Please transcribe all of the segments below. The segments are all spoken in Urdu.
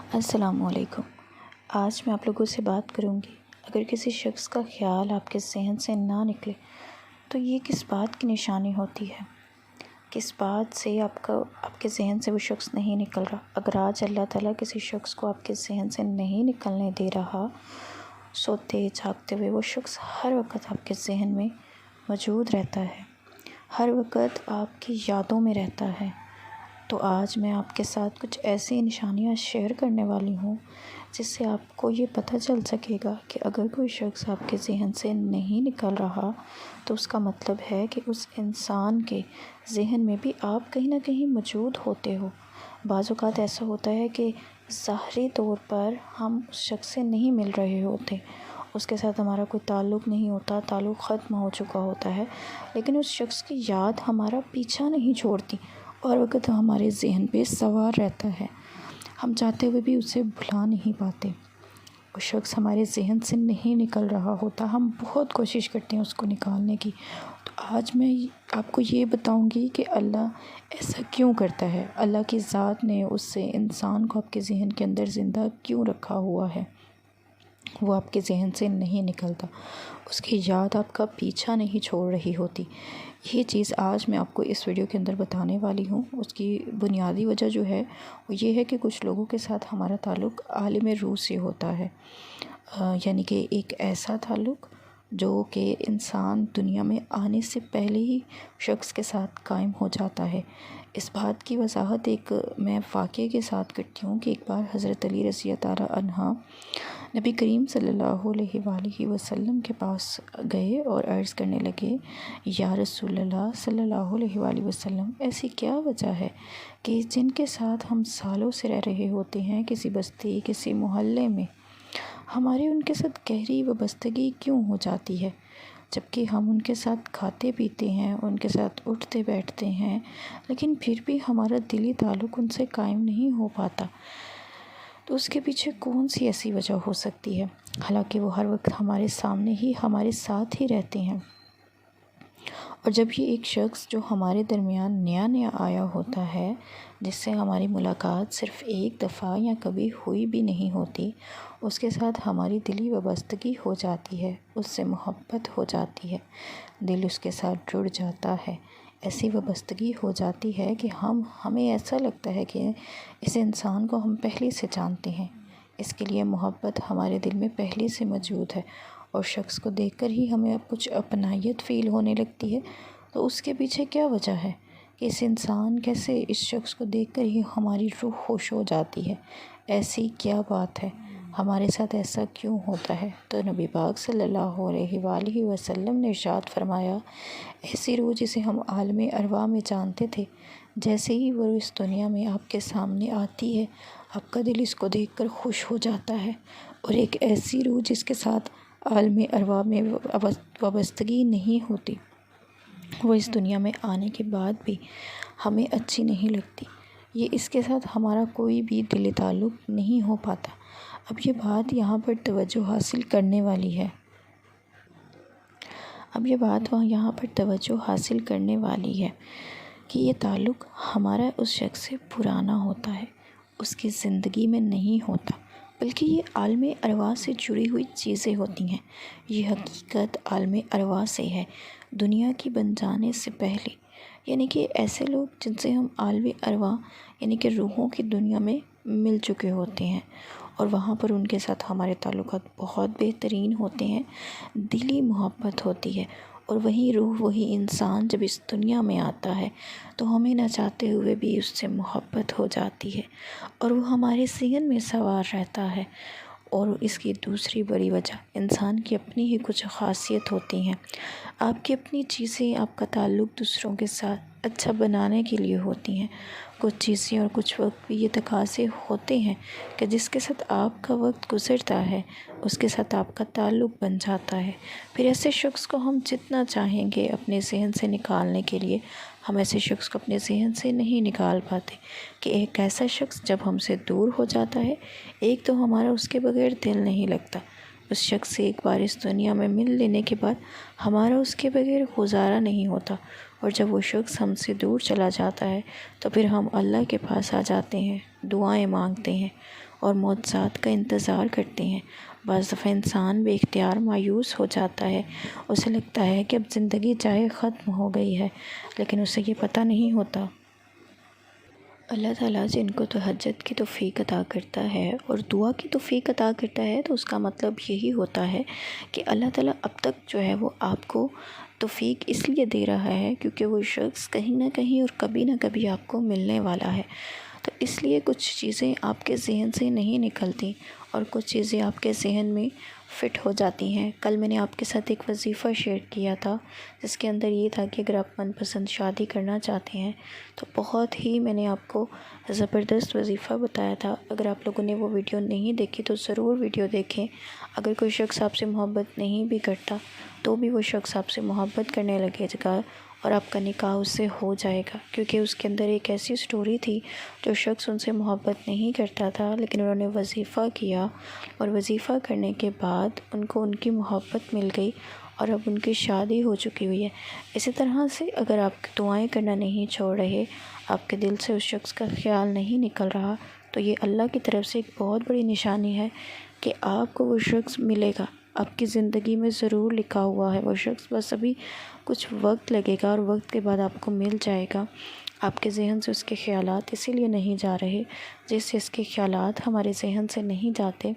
السلام علیکم۔ آج میں آپ لوگوں سے بات کروں گی، اگر کسی شخص کا خیال آپ کے ذہن سے نہ نکلے تو یہ کس بات کی نشانی ہوتی ہے؟ کس بات سے آپ کے ذہن سے وہ شخص نہیں نکل رہا؟ اگر آج اللہ تعالیٰ کسی شخص کو آپ کے ذہن سے نہیں نکلنے دے رہا، سوتے جاگتے ہوئے وہ شخص ہر وقت آپ کے ذہن میں موجود رہتا ہے، ہر وقت آپ کی یادوں میں رہتا ہے، تو آج میں آپ کے ساتھ کچھ ایسی نشانیاں شیئر کرنے والی ہوں جس سے آپ کو یہ پتہ چل سکے گا کہ اگر کوئی شخص آپ کے ذہن سے نہیں نکل رہا تو اس کا مطلب ہے کہ اس انسان کے ذہن میں بھی آپ کہیں نہ کہیں موجود ہوتے ہو۔ بعض اوقات ایسا ہوتا ہے کہ ظاہری طور پر ہم اس شخص سے نہیں مل رہے ہوتے، اس کے ساتھ ہمارا کوئی تعلق نہیں ہوتا، تعلق ختم ہو چکا ہوتا ہے، لیکن اس شخص کی یاد ہمارا پیچھا نہیں چھوڑتی اور وقت ہمارے ذہن پہ سوار رہتا ہے، ہم چاہتے ہوئے بھی اسے بھلا نہیں پاتے۔ وہ شخص ہمارے ذہن سے نہیں نکل رہا ہوتا، ہم بہت کوشش کرتے ہیں اس کو نکالنے کی۔ تو آج میں آپ کو یہ بتاؤں گی کہ اللہ ایسا کیوں کرتا ہے، اللہ کی ذات نے اس سے انسان کو آپ کے ذہن کے اندر زندہ کیوں رکھا ہوا ہے، وہ آپ کے ذہن سے نہیں نکلتا، اس کی یاد آپ کا پیچھا نہیں چھوڑ رہی ہوتی۔ یہ چیز آج میں آپ کو اس ویڈیو کے اندر بتانے والی ہوں۔ اس کی بنیادی وجہ جو ہے وہ یہ ہے کہ کچھ لوگوں کے ساتھ ہمارا تعلق عالم روح سے ہوتا ہے، یعنی کہ ایک ایسا تعلق جو کہ انسان دنیا میں آنے سے پہلے ہی شخص کے ساتھ قائم ہو جاتا ہے۔ اس بات کی وضاحت ایک میں واقعے کے ساتھ کرتی ہوں کہ ایک بار حضرت علی رضی اللہ عنہ نبی کریم صلی اللہ علیہ وآلہ وسلم کے پاس گئے اور عرض کرنے لگے، یا رسول اللہ صلی اللہ علیہ وآلہ وسلم، ایسی کیا وجہ ہے کہ جن کے ساتھ ہم سالوں سے رہ رہے ہوتے ہیں کسی بستی کسی محلے میں، ہماری ان کے ساتھ گہری وابستگی کیوں ہو جاتی ہے، جبکہ ہم ان کے ساتھ کھاتے پیتے ہیں، ان کے ساتھ اٹھتے بیٹھتے ہیں، لیکن پھر بھی ہمارا دلی تعلق ان سے قائم نہیں ہو پاتا؟ تو اس کے پیچھے کون سی ایسی وجہ ہو سکتی ہے، حالانکہ وہ ہر وقت ہمارے سامنے ہی ہمارے ساتھ ہی رہتے ہیں؟ اور جب یہ ایک شخص جو ہمارے درمیان نیا نیا آیا ہوتا ہے، جس سے ہماری ملاقات صرف ایک دفعہ یا کبھی ہوئی بھی نہیں ہوتی، اس کے ساتھ ہماری دلی وابستگی ہو جاتی ہے، اس سے محبت ہو جاتی ہے، دل اس کے ساتھ جڑ جاتا ہے، ایسی وابستگی ہو جاتی ہے کہ ہمیں ایسا لگتا ہے کہ اس انسان کو ہم پہلے سے جانتے ہیں، اس کے لیے محبت ہمارے دل میں پہلے سے موجود ہے، اور شخص کو دیکھ کر ہی ہمیں اب کچھ اپنائیت فیل ہونے لگتی ہے۔ تو اس کے پیچھے کیا وجہ ہے کہ اس انسان کیسے اس شخص کو دیکھ کر ہی ہماری روح خوش ہو جاتی ہے، ایسی کیا بات ہے، ہمارے ساتھ ایسا کیوں ہوتا ہے؟ تو نبی پاک صلی اللہ علیہ وآلہ وسلم نے ارشاد فرمایا، ایسی روح جسے ہم عالم ارواح میں جانتے تھے، جیسے ہی وہ اس دنیا میں آپ کے سامنے آتی ہے، آپ کا دل اس کو دیکھ کر خوش ہو جاتا ہے، اور ایک ایسی روح جس کے ساتھ عالم ارواح میں وابستگی نہیں ہوتی، وہ اس دنیا میں آنے کے بعد بھی ہمیں اچھی نہیں لگتی، یہ اس کے ساتھ ہمارا کوئی بھی دلی تعلق نہیں ہو پاتا۔ اب یہ بات یہاں پر توجہ حاصل کرنے والی ہے، کہ یہ تعلق ہمارا اس شخص سے پرانا ہوتا ہے، اس کی زندگی میں نہیں ہوتا، بلکہ یہ عالم ارواح سے جڑی ہوئی چیزیں ہوتی ہیں، یہ حقیقت عالم ارواح سے ہے، دنیا کی بن جانے سے پہلے، یعنی کہ ایسے لوگ جن سے ہم عالم ارواح یعنی کہ روحوں کی دنیا میں مل چکے ہوتے ہیں، اور وہاں پر ان کے ساتھ ہمارے تعلقات بہت بہترین ہوتے ہیں، دلی محبت ہوتی ہے، اور وہی روح وہی انسان جب اس دنیا میں آتا ہے تو ہمیں نہ چاہتے ہوئے بھی اس سے محبت ہو جاتی ہے، اور وہ ہمارے ذہن میں سوار رہتا ہے۔ اور اس کی دوسری بڑی وجہ انسان کی اپنی ہی کچھ خاصیت ہوتی ہیں، آپ کی اپنی چیزیں آپ کا تعلق دوسروں کے ساتھ اچھا بنانے کے لیے ہوتی ہیں، کچھ چیزیں اور کچھ وقت بھی یہ تقاضے ہوتے ہیں کہ جس کے ساتھ آپ کا وقت گزرتا ہے اس کے ساتھ آپ کا تعلق بن جاتا ہے، پھر ایسے شخص کو ہم جتنا چاہیں گے اپنے ذہن سے نکالنے کے لیے، ہم ایسے شخص کو اپنے ذہن سے نہیں نکال پاتے، کہ ایک ایسا شخص جب ہم سے دور ہو جاتا ہے، ایک تو ہمارا اس کے بغیر دل نہیں لگتا، اس شخص سے ایک بار اس دنیا میں مل لینے کے بعد ہمارا اس کے بغیر گزارا نہیں ہوتا، اور جب وہ شخص ہم سے دور چلا جاتا ہے تو پھر ہم اللہ کے پاس آ جاتے ہیں، دعائیں مانگتے ہیں، اور معجزات کا انتظار کرتے ہیں۔ بعض دفعہ انسان بے اختیار مایوس ہو جاتا ہے، اسے لگتا ہے کہ اب زندگی چاہے ختم ہو گئی ہے، لیکن اسے یہ پتہ نہیں ہوتا اللہ تعالیٰ جن کو تہجد کی توفیق عطا کرتا ہے اور دعا کی توفیق عطا کرتا ہے، تو اس کا مطلب یہی ہوتا ہے کہ اللہ تعالیٰ اب تک جو ہے وہ آپ کو توفیق اس لیے دے رہا ہے کیونکہ وہ شخص کہیں نہ کہیں اور کبھی نہ کبھی آپ کو ملنے والا ہے۔ تو اس لیے کچھ چیزیں آپ کے ذہن سے نہیں نکلتی اور کچھ چیزیں آپ کے ذہن میں فٹ ہو جاتی ہیں۔ کل میں نے آپ کے ساتھ ایک وظیفہ شیئر کیا تھا جس کے اندر یہ تھا کہ اگر آپ من پسند شادی کرنا چاہتے ہیں تو بہت ہی میں نے آپ کو زبردست وظیفہ بتایا تھا۔ اگر آپ لوگوں نے وہ ویڈیو نہیں دیکھی تو ضرور ویڈیو دیکھیں۔ اگر کوئی شخص آپ سے محبت نہیں بھی کرتا تو بھی وہ شخص آپ سے محبت کرنے لگے گا اور آپ کا نکاح اس سے ہو جائے گا، کیونکہ اس کے اندر ایک ایسی سٹوری تھی جو شخص ان سے محبت نہیں کرتا تھا لیکن انہوں نے وظیفہ کیا اور وظیفہ کرنے کے بعد ان کو ان کی محبت مل گئی اور اب ان کی شادی ہو چکی ہوئی ہے۔ اسی طرح سے اگر آپ دعائیں کرنا نہیں چھوڑ رہے، آپ کے دل سے اس شخص کا خیال نہیں نکل رہا، تو یہ اللہ کی طرف سے ایک بہت بڑی نشانی ہے کہ آپ کو وہ شخص ملے گا، آپ کی زندگی میں ضرور لکھا ہوا ہے وہ شخص، بس ابھی کچھ وقت لگے گا اور وقت کے بعد آپ کو مل جائے گا۔ آپ کے ذہن سے اس کے خیالات اسی لیے نہیں جا رہے جس سے اس کے خیالات ہمارے ذہن سے نہیں جاتے۔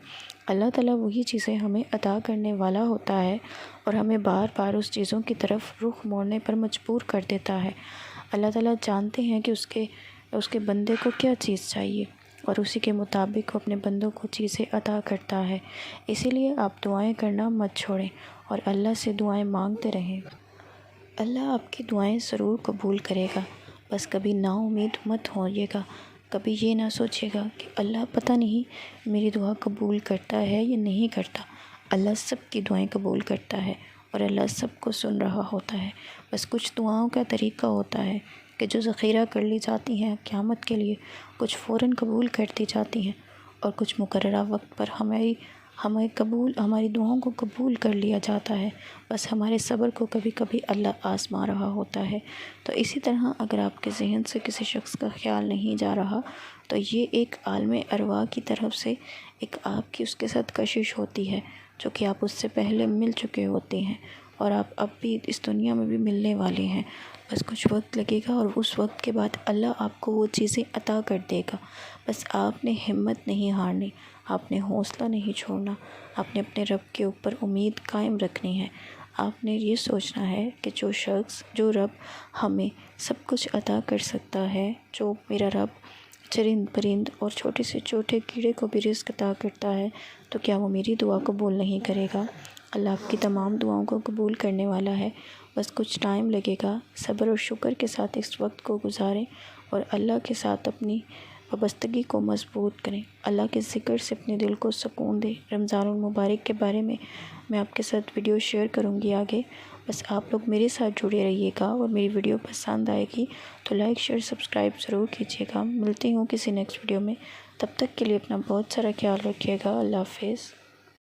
اللہ تعالیٰ وہی چیزیں ہمیں عطا کرنے والا ہوتا ہے اور ہمیں بار بار اس چیزوں کی طرف رخ موڑنے پر مجبور کر دیتا ہے۔ اللہ تعالیٰ جانتے ہیں کہ اس کے بندے کو کیا چیز چاہیے اور اسی کے مطابق وہ اپنے بندوں کو چیزیں عطا کرتا ہے۔ اسی لیے آپ دعائیں کرنا مت چھوڑیں اور اللہ سے دعائیں مانگتے رہیں۔ اللہ آپ کی دعائیں ضرور قبول کرے گا، بس کبھی نا امید مت ہوئیے گا۔ کبھی یہ نہ سوچیے گا کہ اللہ پتہ نہیں میری دعا قبول کرتا ہے یا نہیں کرتا۔ اللہ سب کی دعائیں قبول کرتا ہے اور اللہ سب کو سن رہا ہوتا ہے۔ بس کچھ دعاؤں کا طریقہ ہوتا ہے کہ جو ذخیرہ کر لی جاتی ہیں قیامت کے لیے، کچھ فوراً قبول کر دی جاتی ہیں اور کچھ مقررہ وقت پر ہماری دعاؤں کو قبول کر لیا جاتا ہے۔ بس ہمارے صبر کو کبھی کبھی اللہ آزما رہا ہوتا ہے۔ تو اسی طرح اگر آپ کے ذہن سے کسی شخص کا خیال نہیں جا رہا تو یہ ایک عالم ارواح کی طرف سے ایک آپ کی اس کے ساتھ کشش ہوتی ہے، جو کہ آپ اس سے پہلے مل چکے ہوتے ہیں اور آپ اب بھی اس دنیا میں بھی ملنے والے ہیں۔ بس کچھ وقت لگے گا اور اس وقت کے بعد اللہ آپ کو وہ چیزیں عطا کر دے گا۔ بس آپ نے ہمت نہیں ہارنی، آپ نے حوصلہ نہیں چھوڑنا، آپ نے اپنے رب کے اوپر امید قائم رکھنی ہے۔ آپ نے یہ سوچنا ہے کہ جو رب ہمیں سب کچھ عطا کر سکتا ہے، جو میرا رب چرند پرند اور چھوٹے سے چھوٹے کیڑے کو بھی رزق عطا کرتا ہے، تو کیا وہ میری دعا قبول نہیں کرے گا؟ اللہ آپ کی تمام دعاؤں کو قبول کرنے والا ہے۔ بس کچھ ٹائم لگے گا، صبر اور شکر کے ساتھ اس وقت کو گزاریں اور اللہ کے ساتھ اپنی وابستگی کو مضبوط کریں۔ اللہ کے ذکر سے اپنے دل کو سکون دیں۔ رمضان المبارک کے بارے میں آپ کے ساتھ ویڈیو شیئر کروں گی آگے۔ بس آپ لوگ میرے ساتھ جڑے رہیے گا اور میری ویڈیو پسند آئے گی تو لائک شیئر سبسکرائب ضرور کیجیے گا۔ ملتی ہوں کسی نیکسٹ ویڈیو میں، تب تک کے لیے اپنا بہت سارا خیال رکھیے گا۔ اللہ حافظ۔